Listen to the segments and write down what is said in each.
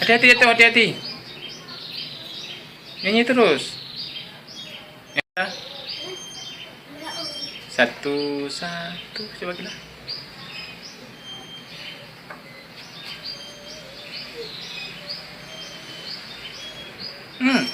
Hati-hati itu, hati-hati. Nyanyi terus. Ya. Satu, satu. Coba kita. Hmm.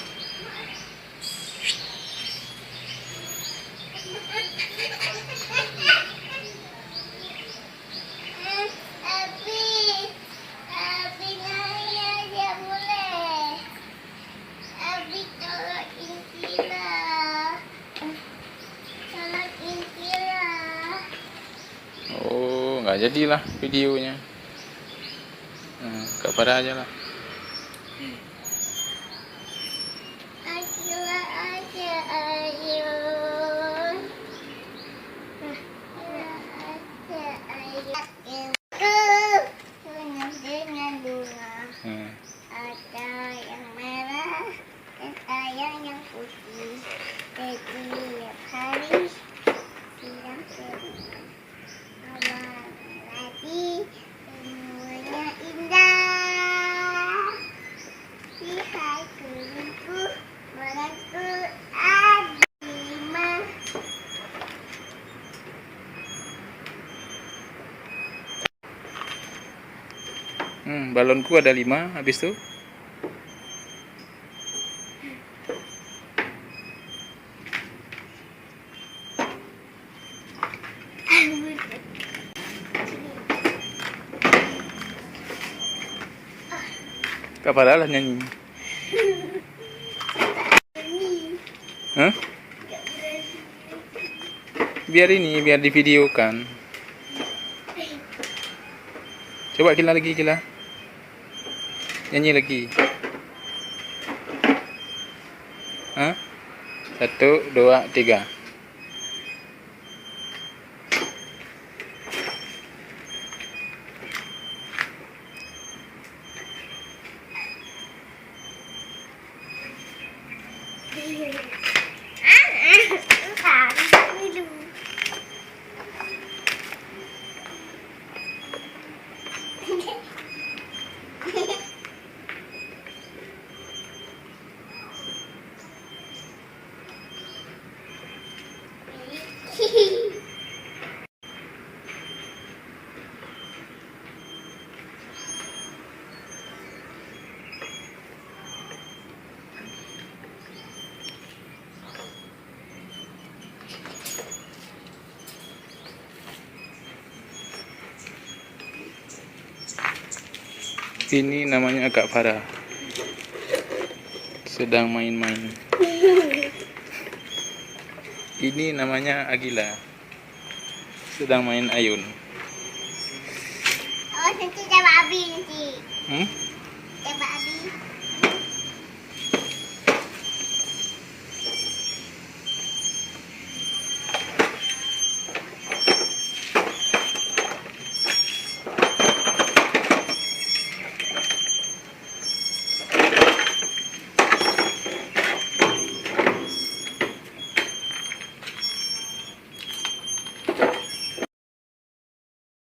Oh, nggak jadilah videonya. Kak Farah aja lah. Ada yang merah, ada yang putih. Setiap hari siang sering awal lagi semuanya indah. Lihat kelingku, balonku ada 5. Balonku ada 5. Habis itu Kak Farah lah nyanyi. Hah? Biar divideokan. Coba Kila lagi, Kila. Nyanyi lagi. Hah? 1, 2, 3. Ini namanya Kak Farah sedang main-main. Ini namanya Agila sedang main ayun. Oh, nanti coba habis nanti. Coba